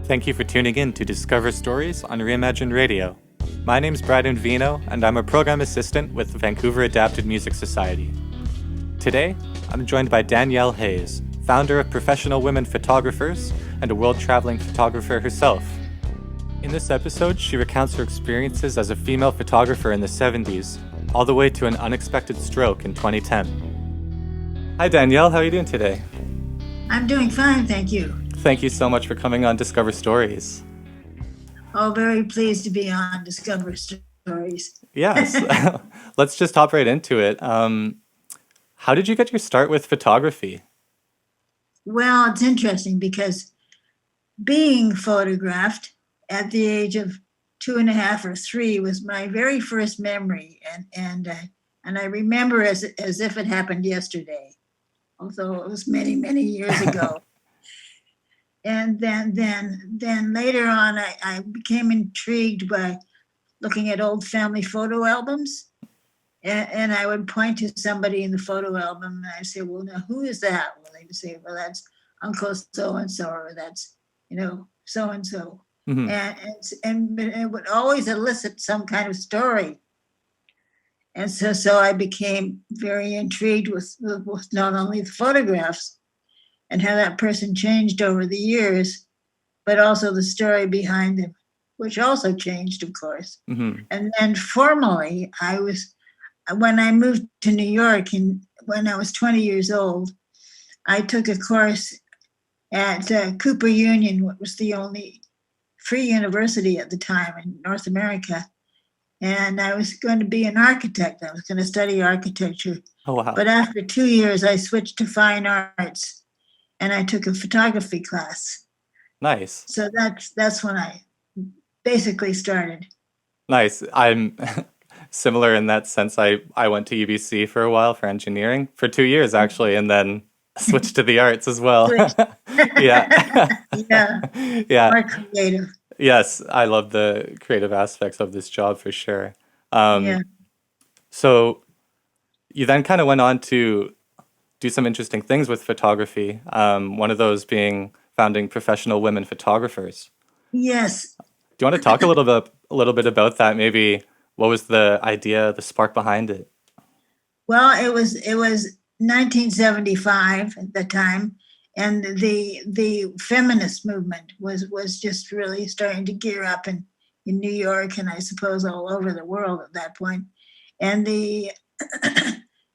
Thank you for tuning in to Discover Stories on Reimagined Radio. My name's Braden Vino, and I'm a program assistant with the Vancouver Adapted Music Society. Today, I'm joined by Dannielle Hayes, founder of Professional Women Photographers and a world-traveling photographer herself. In this episode, she recounts her experiences as a female photographer in the 70s, all the way to an unexpected stroke in 2010. Hi Dannielle, how are you doing today? I'm doing fine, thank you. Thank you so much for coming on Discover Stories. Oh, very pleased to be on Discover Stories. Yes, let's just hop right into it. How did you get your start with photography? Well, it's interesting because being photographed at the age of 2.5 or 3 was my very first memory, and I remember as if it happened yesterday, although it was many, many years ago. And then later on, I became intrigued by looking at old family photo albums, and I would point to somebody in the photo album, and I'd say, "Well, now who is that?" Well, they'd say, "Well, that's Uncle so and so, or that's so and so," and it would always elicit some kind of story. And so I became very intrigued with not only the photographs and how that person changed over the years, but also the story behind them, which also changed, of course. Mm-hmm. And then formally, when I moved to New York when I was 20 years old, I took a course at Cooper Union, what was the only free university at the time in North America. And I was going to be an architect. I was going to study architecture. Oh, wow. But after 2 years, I switched to fine arts, and I took a photography class. Nice. So that's when I basically started. Nice. I'm similar in that sense. I went to UBC for a while for engineering, for 2 years actually, and then switched to the arts as well. Yeah. Yeah. More creative. Yes, I love the creative aspects of this job for sure. Yeah. So you then kind of went on to do some interesting things with photography. One of those being founding Professional Women Photographers. Yes. Do you want to talk a little bit about that? Maybe what was the idea, the spark behind it? Well, it was 1975 at the time, and the feminist movement was just really starting to gear up in New York, and I suppose all over the world at that point. And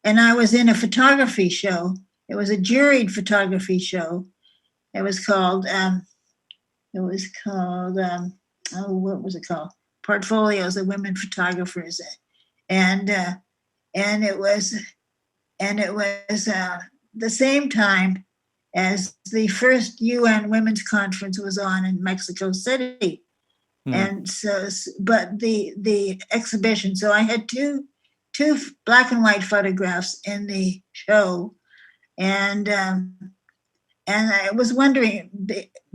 and I was in a photography show. It was a juried photography show. It was called what was it called? Portfolios of Women Photographers, and it was the same time as the first UN Women's Conference was on in Mexico City. And so, but the exhibition, so I had two black and white photographs in the show, and I was wondering,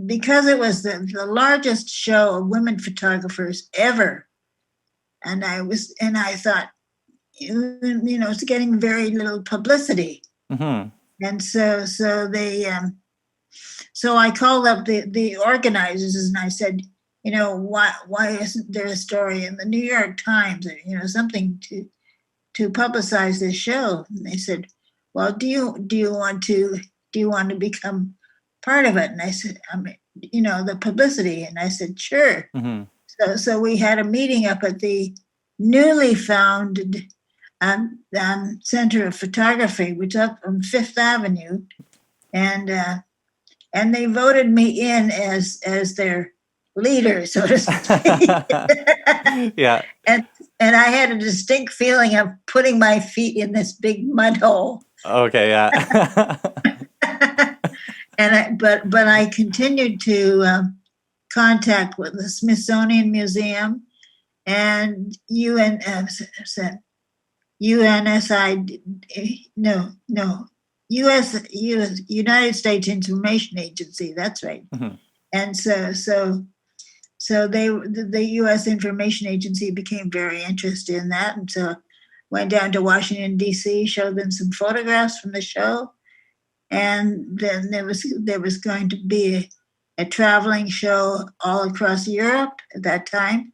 because it was the largest show of women photographers ever, and I thought, it's getting very little publicity. Mm-hmm. And so I called up the organizers, and I said, why isn't there a story in the New York Times, or something to publicize this show? And they said, well, do you want to become part of it? And I said, the publicity. And I said, sure. Mm-hmm. So we had a meeting up at the newly founded Center of Photography, which is up on Fifth Avenue, and they voted me in as their leader, so to speak. Yeah. And I had a distinct feeling of putting my feet in this big mud hole. Okay, yeah. But I continued to contact with the Smithsonian Museum and United States Information Agency. That's right. Mm-hmm. And so the U.S. Information Agency became very interested in that, and so went down to Washington D.C., showed them some photographs from the show, and then there was going to be a traveling show all across Europe at that time.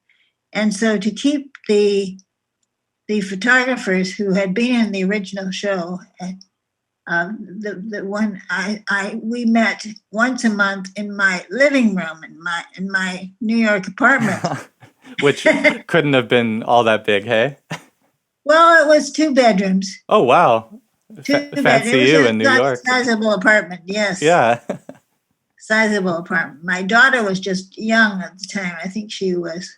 And so to keep the photographers who had been in the original show, the one we met once a month in my living room in my New York apartment, which couldn't have been all that big, hey? Well, it was 2 bedrooms. Oh wow, fancy you in New It was York. a sizable apartment. Yes. Yeah. Sizable apartment. My daughter was just young at the time. I think she was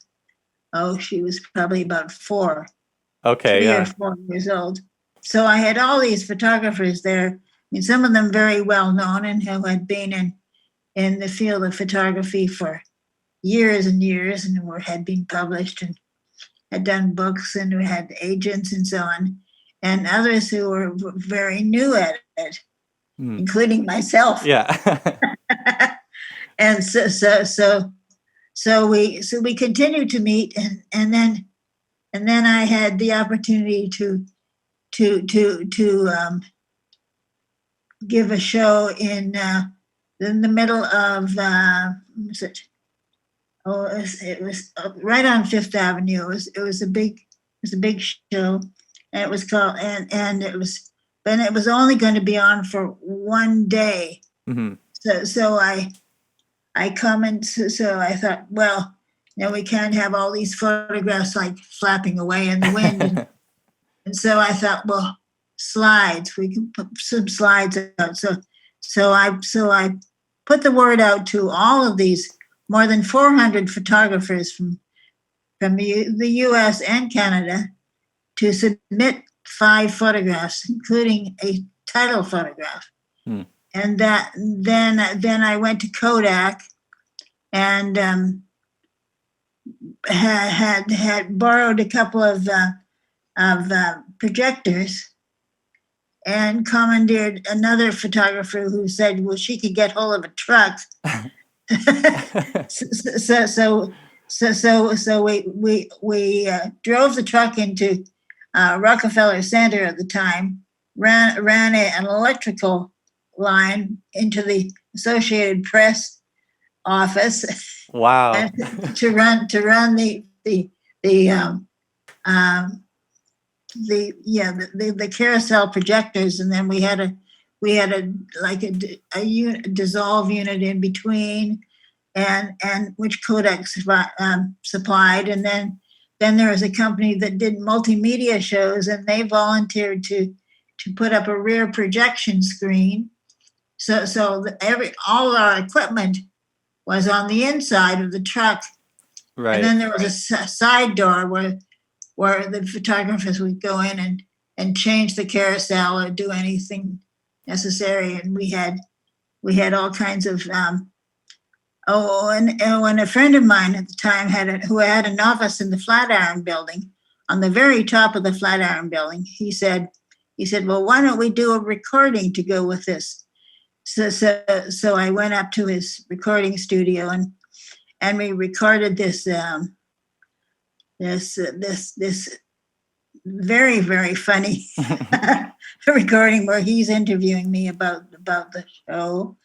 probably about 4. Okay. 3 Yeah. or 4 years old. So I had all these photographers there. I mean, some of them very well known and who had been in the field of photography for years and years and had been published and had done books and we had agents and so on, and others who were very new at it, including myself. Yeah. And so we continued to meet, and then I had the opportunity to give a show in the middle of it was right on Fifth Avenue. It was a big show, and it was called and it was only going to be on for one day. Mm-hmm. So I come and so I thought, well, we can't have all these photographs like flapping away in the wind. And so I thought, well, slides, we can put some slides out. So I put the word out to all of these more than 400 photographers from the US and Canada to submit 5 photographs, including a title photograph. And then I went to Kodak and had borrowed a couple of projectors and commandeered another photographer who said, well, she could get hold of a truck. So we drove the truck into Rockefeller Center at the time, ran an electrical line into the Associated Press office. Wow. to run the carousel projectors, and then we had a dissolve unit in between, and which Kodak supplied, and then there was a company that did multimedia shows, and they volunteered to put up a rear projection screen, so all our equipment was on the inside of the truck. Right. And then there was a side door where the photographers would go in and change the carousel or do anything necessary. And we had all kinds of and a friend of mine at the time who had an office in the Flatiron Building, on the very top of the Flatiron Building, he said, well, why don't we do a recording to go with this? So I went up to his recording studio and we recorded this very, very funny recording where he's interviewing me about the show,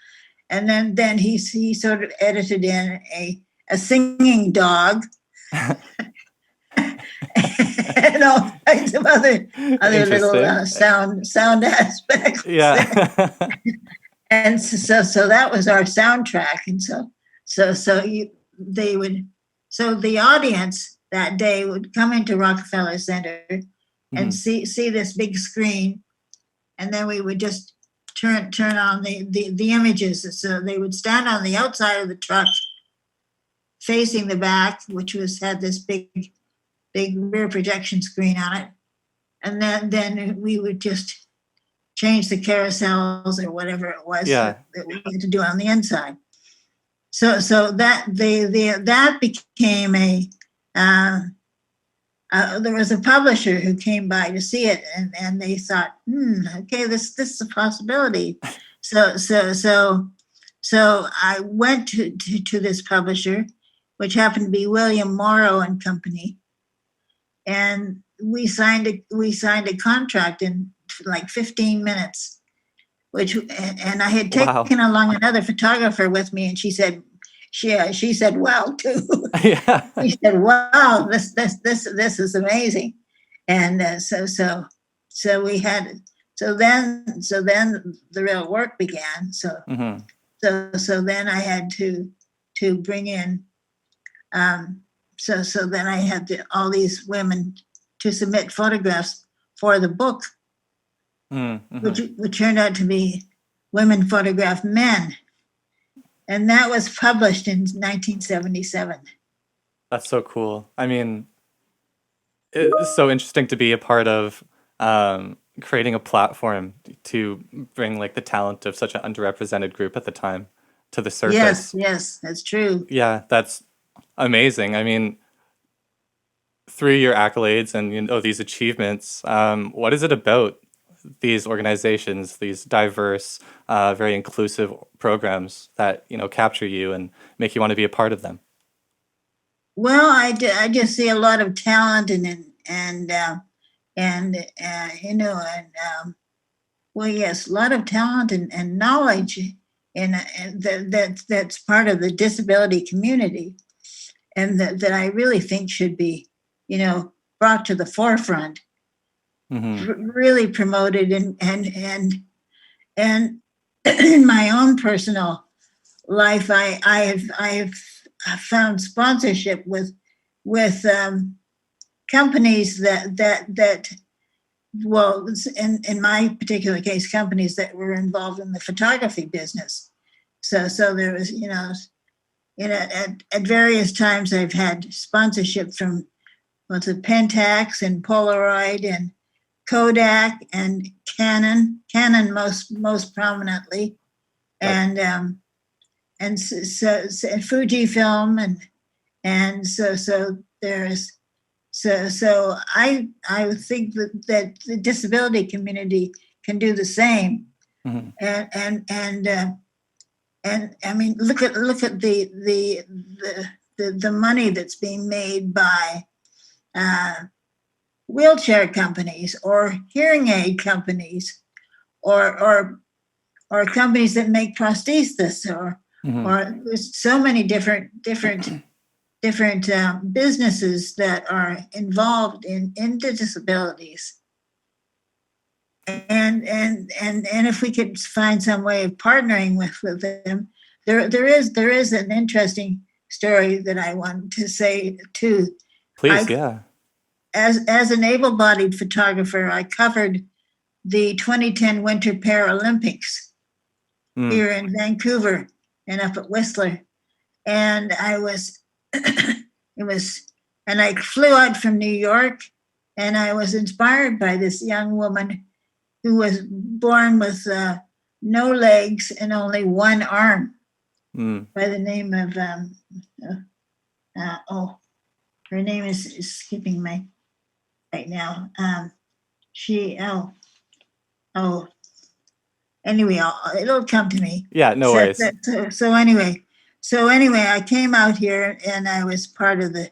and then he sort of edited in a singing dog and all kinds of other little sound aspects. Yeah. And so that was our soundtrack, and so the audience that day would come into Rockefeller Center and see this big screen, and then we would just turn on the images. So they would stand on the outside of the truck, facing the back, which had this big rear projection screen on it, and then we would just change the carousels or whatever it was that we had to do on the inside. So that that became there was a publisher who came by to see it, and they thought, okay, this is a possibility. So I went to this publisher, which happened to be William Morrow and Company, and we signed a contract in like 15 minutes, and I had taken along another photographer with me, and she said, she said wow too. Yeah. She said, "Wow, this is amazing," and so we had so then the real work began. Hmm. So then I had to bring in so then I had all these women to submit photographs for the book, Mm-hmm. which turned out to be Women Photograph Men, and that was published in 1977. That's so cool. I mean, it's so interesting to be a part of creating a platform to bring like the talent of such an underrepresented group at the time to the Yes, surface. yes, that's true. Yeah, that's amazing. I mean, through your accolades and these achievements, what is it about these organizations, these diverse, very inclusive programs that capture you and make you want to be a part of them? Well, I just see a lot of talent and well, yes, a lot of talent and knowledge and that's part of the disability community, and that I really think should be, brought to the forefront, Hmm. really promoted and in my own personal life, I've found sponsorship with companies that well, in my particular case, companies that were involved in the photography business. So there was, at various times I've had sponsorship from what's it, Pentax and Polaroid and Kodak and Canon most prominently, Yep. and so Fujifilm and so there's so I think that the disability community can do the same, Hmm. and I mean look at the money that's being made by uh, wheelchair companies or hearing aid companies or or companies that make prosthesis Hmm. or there's so many different businesses that are involved in the disabilities, and if we could find some way of partnering with them, there is an interesting story that I want to say too. Please, I yeah. as an able-bodied photographer, I covered the 2010 Winter Paralympics Mm. here in Vancouver and up at Whistler, and I was it was and I flew out from New York, and I was inspired by this young woman who was born with no legs and only one arm, Mm. by the name of oh, her name is skipping me right now. She oh anyway, it'll come to me. Yeah, no So, worries. so anyway, I came out here and I was part of the.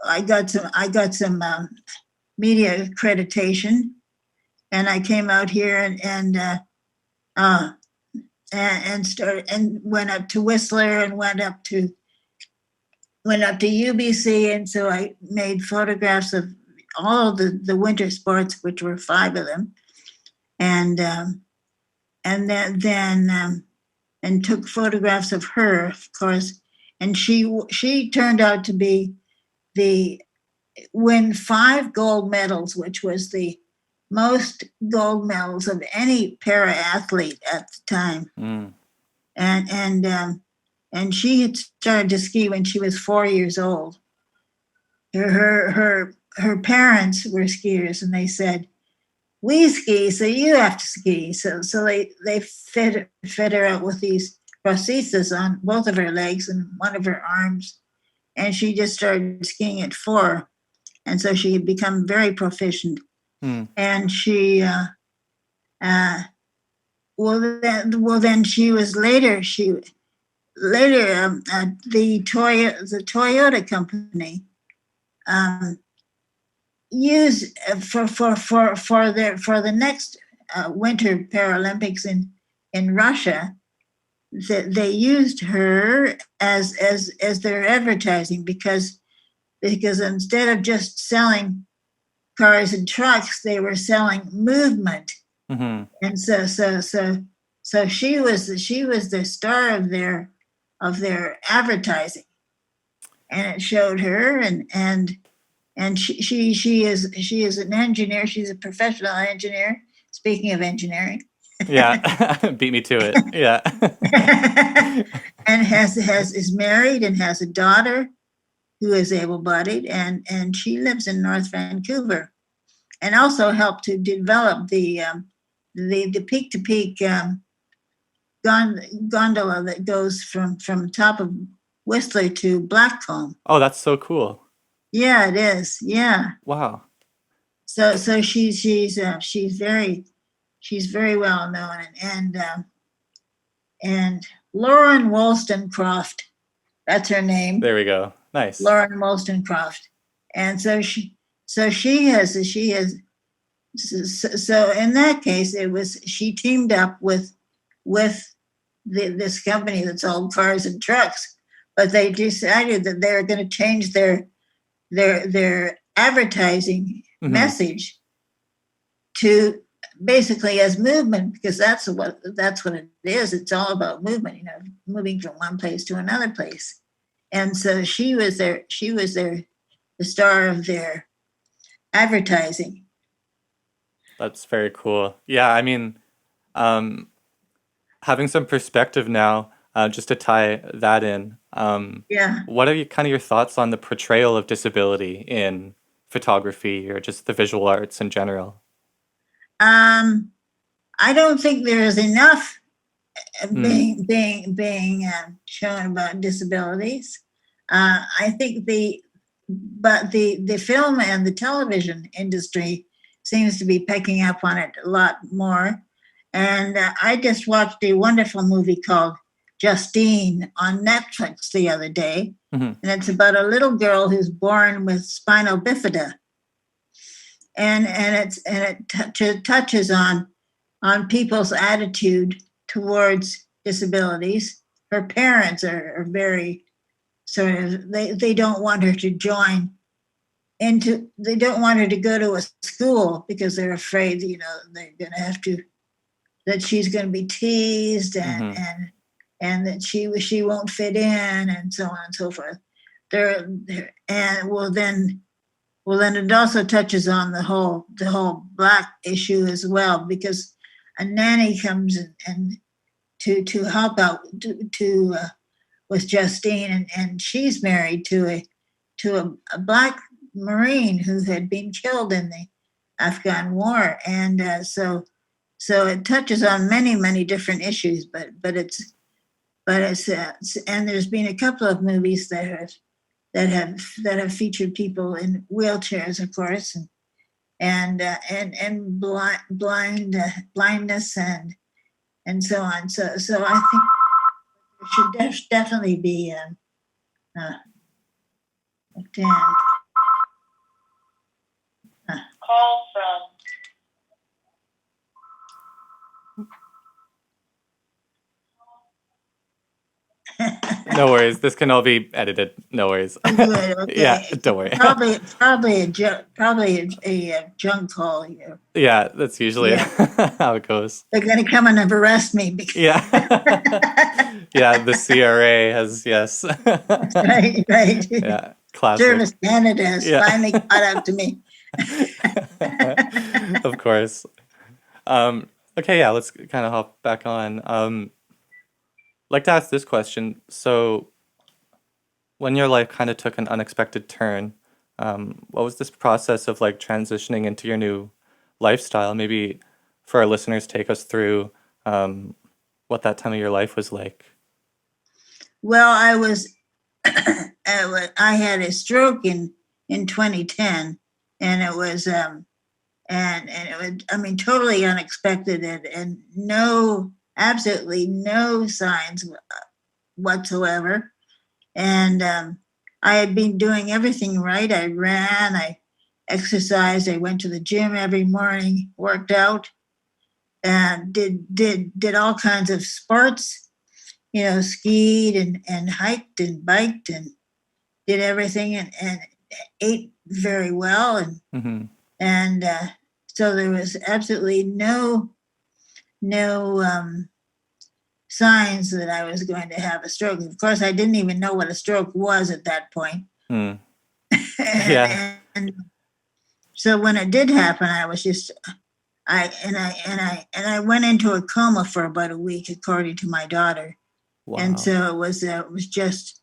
I got some media accreditation, and I came out here uh, and started and went up to Whistler and went up to UBC, and so I made photographs of all of the winter sports, which were 5 of them, and then and took photographs of her, of course, and she turned out to be the win 5 gold medals, which was the most gold medals of any para athlete at the time, Mm. and and she had started to ski when she was 4 years old. Her parents were skiers, and they said, "We ski, so you have to ski." So they fed her out with these prostheses on both of her legs and one of her arms, and she just started skiing at 4, and so she had become very proficient. Mm. And she uh, well then she was later the Toyota company um, used for the next Winter Paralympics in Russia. they used her as their advertising because instead of just selling cars and trucks, they were selling movement. Mm-hmm. And so she was the star of their advertising, and it showed her, and she is an engineer. She's a professional engineer. Speaking of engineering, Yeah. Beat me to it. Yeah. and is married and has a daughter who is able-bodied, and she lives in North Vancouver, and also helped to develop the peak-to-peak gondola that goes from top of Whistler to Blackcomb. Oh, that's so cool. Yeah, it is. Yeah. Wow. So she's very well known, and Lauren Wollstonecroft, that's her name. There we go. Nice. Lauren Wollstonecroft, and so she has so in that case she teamed up with this company that sold cars and trucks, but they decided that they were going to change their advertising message to basically as movement, because that's what it is. It's all about movement, moving from one place to another place. And so she was the star of their advertising. That's very cool. Yeah, I mean, having some perspective now, just to tie that in. Yeah. What are your thoughts on the portrayal of disability in photography or just the visual arts in general? I don't think there is enough being shown about disabilities. I think the film and the television industry seems to be picking up on it a lot more. And I just watched a wonderful movie called Justine on Netflix the other day, and it's about a little girl who's born with spinal bifida, and it touches on people's attitude towards disabilities. Her parents are very sort of they don't want her to they don't want her to go to a school because they're afraid they're going to have to, that she's going to be teased and that she won't fit in, and so on and so forth. Then it also touches on the whole Black issue as well, because a nanny comes and to help out with Justine, and she's married to a Black Marine who had been killed in the Afghan war, and so it touches on many different issues, but it's and there's been a couple of movies that have featured people in wheelchairs, of course, and blindness and so on. So I think there should definitely be call from. No worries. This can all be edited. No worries. Good, okay. Yeah, don't worry. Probably a junk call here. Yeah, that's usually how it goes. They're going to come and arrest me. Yeah. Yeah, the CRA has, yes. Right. Yeah, classic. Service Canada has finally caught up to me. Of course. Okay, yeah, let's kind of hop back on. I'd like to ask this question. So, when your life kind of took an unexpected turn, what was this process of transitioning into your new lifestyle? Maybe for our listeners, take us through what that time of your life was like. Well, I had a stroke in 2010, and it was totally unexpected, and absolutely no signs whatsoever. And I had been doing everything right. I ran, I exercised, I went to the gym every morning, worked out, and did all kinds of sports. skied and hiked and biked and did everything and ate very well and so there was absolutely no signs that I was going to have a stroke. Of course, I didn't even know what a stroke was at that point. Mm. Yeah. and so when it did happen, I was just I went into a coma for about a week, according to my daughter. And Wow. so it was just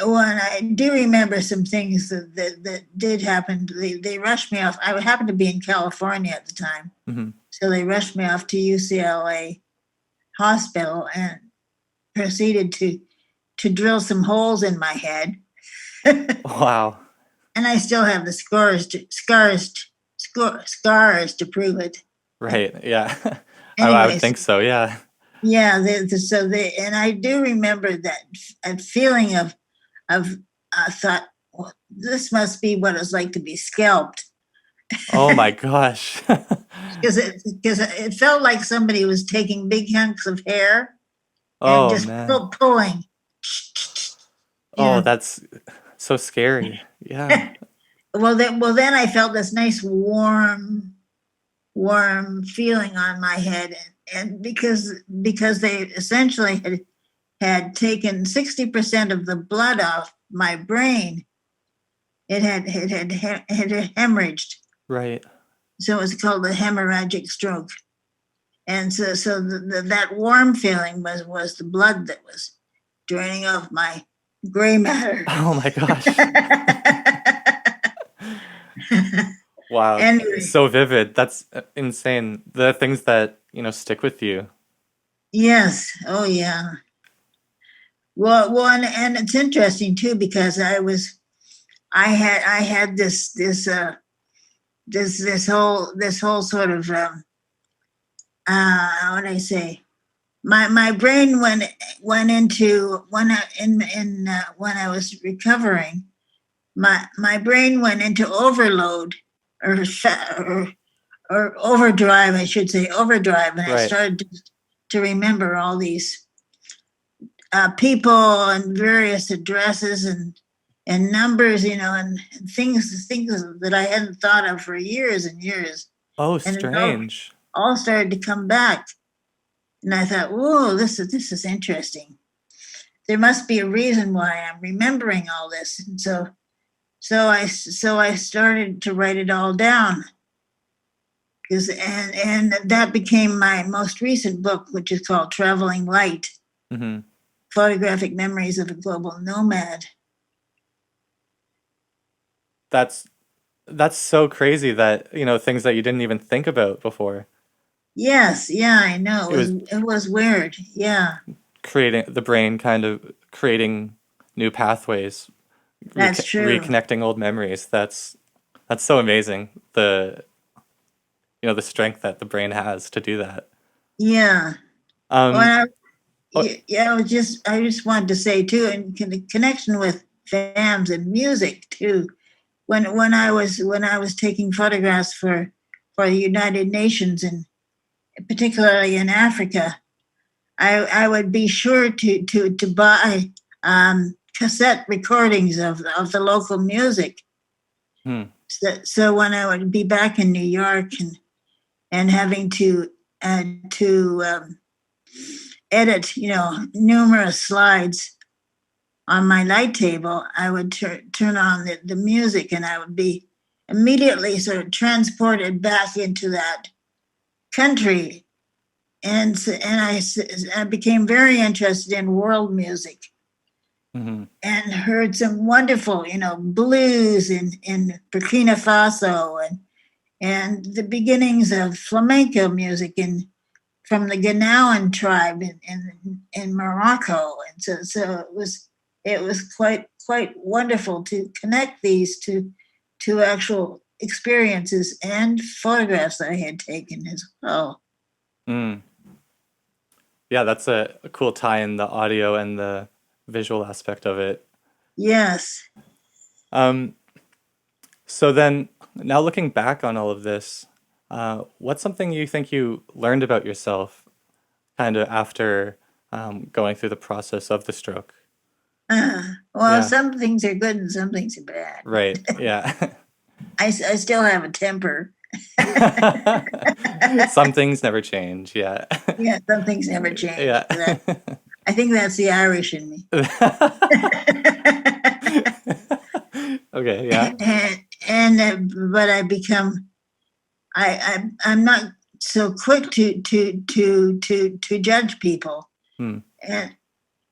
well, and I do remember some things that did happen. They rushed me off. I happened to be in California at the time, so they rushed me off to UCLA hospital and proceeded to drill some holes in my head. Wow. And I still have the scars to prove it. Right. Yeah. I would Anyways, think so. Yeah. yeah. And I do remember that feeling of I thought, well, this must be what it's like to be scalped. Oh my gosh. Because it felt like somebody was taking big hunks of hair and Oh just man. pulling. Oh, Yeah. that's so scary. Yeah. Then I felt this nice warm feeling on my head, and because they essentially had taken 60% of the blood off my brain, it had hemorrhaged. Right. So it's called a hemorrhagic stroke. And so that warm feeling was the blood that was draining off my gray matter. Oh my gosh. Wow. Anyway, So vivid. That's insane. The things that, stick with you. yes, oh yeah. Well, and it's interesting too because I had this whole sort of what do I say? My brain went into when I was recovering. My brain went into overload or or overdrive, I should say overdrive, and I Right. started to remember all these people and various addresses and numbers, and things that I hadn't thought of for years and years, Oh, and it all, strange. all started to come back. And I thought, whoa, this is interesting. There must be a reason why I'm remembering all this. And so I started to write it all down. And that became my most recent book, which is called Traveling Light: Hmm. Photographic Memories of a Global Nomad. That's that's so crazy that, things that you didn't even think about before. Yes, yeah, I know. It was It was weird. Yeah, creating the brain kind of creating new pathways, that's true. reconnecting old memories. That's so amazing. The strength that the brain has to do that. Yeah. Um, Well, oh, yeah, I just wanted to say too, in connection with VAMS and music too. When I was taking photographs for the United Nations and particularly in Africa, I would be sure to buy cassette recordings of the local music. hmm, So when I would be back in New York and having to edit, numerous slides on my light table, I would turn on the music, and I would be immediately sort of transported back into that country. And I became very interested in world music mhm. and heard some wonderful, blues in Burkina Faso and the beginnings of flamenco music from the Ghanaian tribe in Morocco. And so it was quite wonderful to connect these to actual experiences and photographs I had taken as well. Mm. Yeah, that's a cool tie in the audio and the visual aspect of it. Yes. Um, so then, now looking back on all of this, What's something you think you learned about yourself kind of after going through the process of the stroke? Well, Yeah, some things are good and some things are bad. right. Yeah. I still have a temper. Some things never change. Yeah. Yeah, some things never change. Yeah. I think that's the Irish in me. Okay, yeah. But I become I'm not so quick to judge people, Hmm. and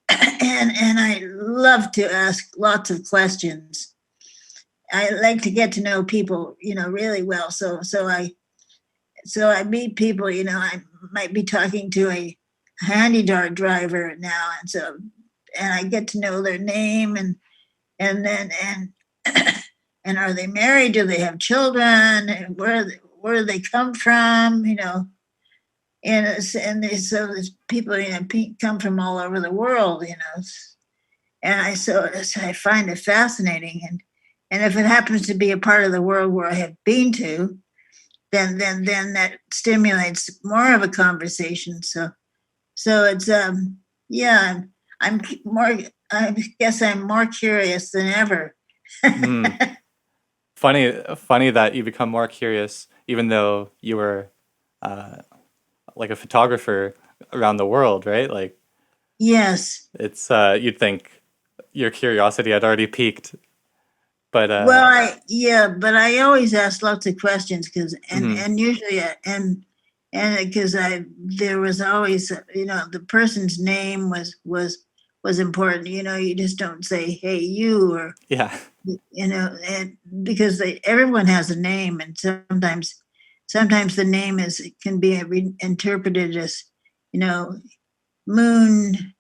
and I love to ask lots of questions. I like to get to know people, really well. So I meet people. I might be talking to a handy dart driver now, and I get to know their name, and then and are they married? Do they have children? And where do they come from? So there's people come from all over the world. And so I find it fascinating, and if it happens to be a part of the world where I have been to, then that stimulates more of a conversation. So it's yeah, I'm more. I guess I'm more curious than ever. Hmm. Funny that you become more curious, even though you were uh, like a photographer around the world, right? Like Yes. it's you'd think your curiosity had already peaked, but Well, but I always ask lots of questions because mhm, and usually and because I there was always the person's name was important. You just don't say hey you or yeah, and because everyone has a name, and sometimes the name can be interpreted as you know moon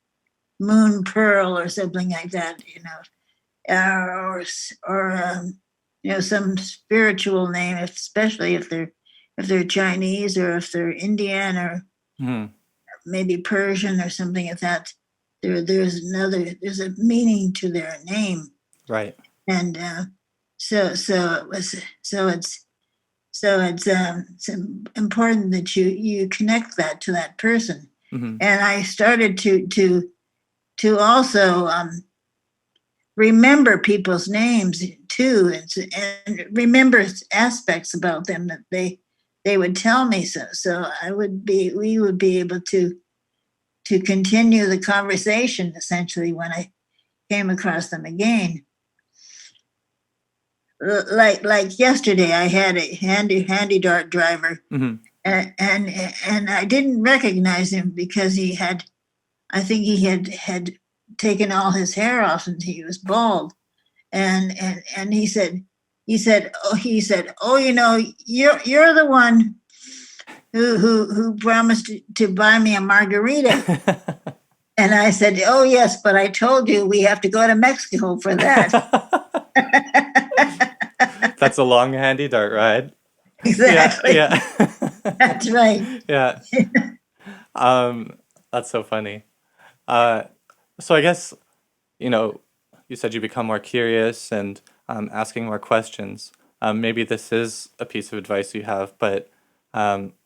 moon pearl or something like that. Or some spiritual name, especially if they're Chinese or if they're Indian or mhm, maybe Persian or something like that. There's a meaning to their name, right, and so it was it's important that you connect that to that person. mhm, And I started to also remember people's names too, and remember aspects about them that they would tell me. So we would be able to continue the conversation essentially when I came across them again. Like yesterday, I had a handy dart driver, mhm, and I didn't recognize him because I think he had taken all his hair off and he was bald. And he said, oh, you're the one who promised to buy me a margarita. And I said, oh yes, but I told you we have to go to Mexico for that. That's a long handy dart ride. Yeah, Exactly. yeah, That's right. yeah. Um, that's so funny. Uh, so I guess you know, you said you become more curious and asking more questions. Maybe this is a piece of advice you have, but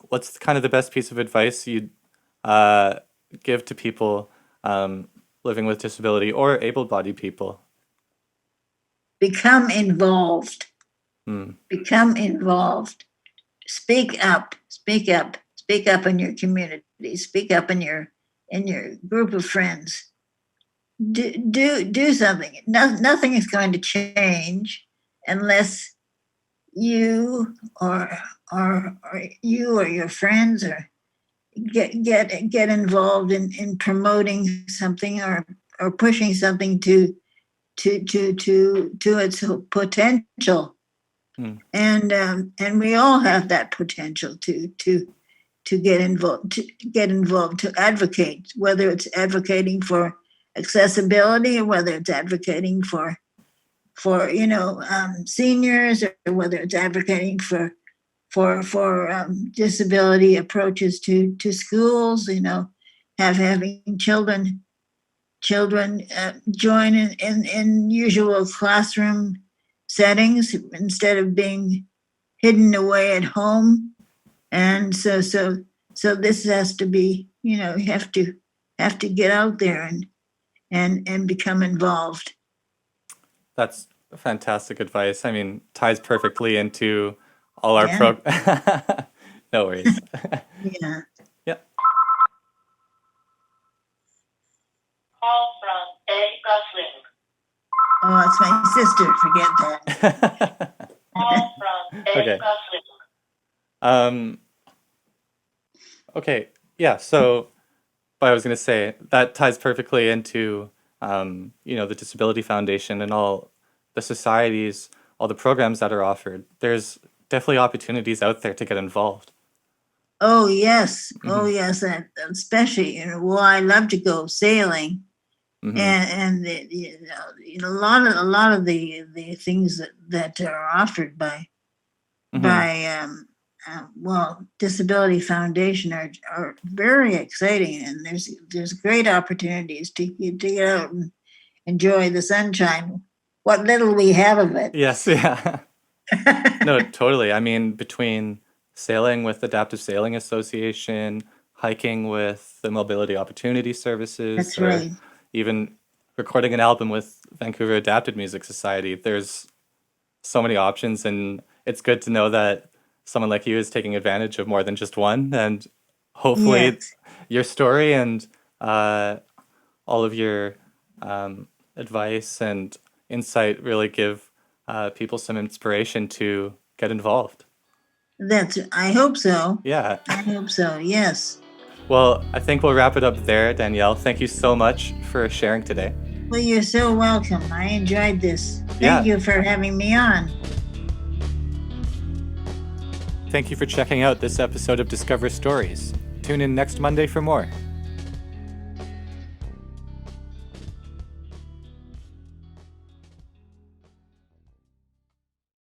what's kind of the best piece of advice you'd uh, give to people living with disability or able-bodied people? Become involved. Hmm. Become involved. Speak up. Speak up. Speak up in your community. Speak up in your group of friends. Do something. Nothing is going to change unless you or you or your friends or get involved in promoting something or pushing something to its potential. Hmm. And we all have that potential to get involved to advocate, whether it's advocating for accessibility or whether it's advocating for seniors, or whether it's advocating for disability approaches to schools. Having children join in usual classroom settings instead of being hidden away at home. And so this has to be, you have to get out there and become involved. That's fantastic advice. I mean, ties perfectly into all our Yeah. No worries. Yeah. Yeah. Call from Erica Flynn. Oh, it's my sister. Forget that. Call from Okay. Erica Flynn. Okay. Yeah. So, what I was going to say, that ties perfectly into, the Disability Foundation and all the societies, all the programs that are offered. There's definitely opportunities out there to get involved. Oh yes, oh Mhm. yes, and especially well, I love to go sailing, Mhm. and a lot of the things that are offered by Mhm. Disability Foundation are very exciting, and there's great opportunities to get out and enjoy the sunshine, what little we have of it. Yes. Yeah. No, totally. I mean, between sailing with Adaptive Sailing Association, hiking with the Mobility Opportunity Services, That's or right. even recording an album with Vancouver Adapted Music Society, there's so many options, and it's good to know that someone like you is taking advantage of more than just one. And hopefully, Yes, your story and all of your advice and insight really give people some inspiration to get involved. I hope so. Yeah. I hope so. Yes. Well, I think we'll wrap it up there, Dannielle. Thank you so much for sharing today. Well, you're so welcome. I enjoyed this. Yeah. Thank you for having me on. Thank you for checking out this episode of Discover Stories. Tune in next Monday for more.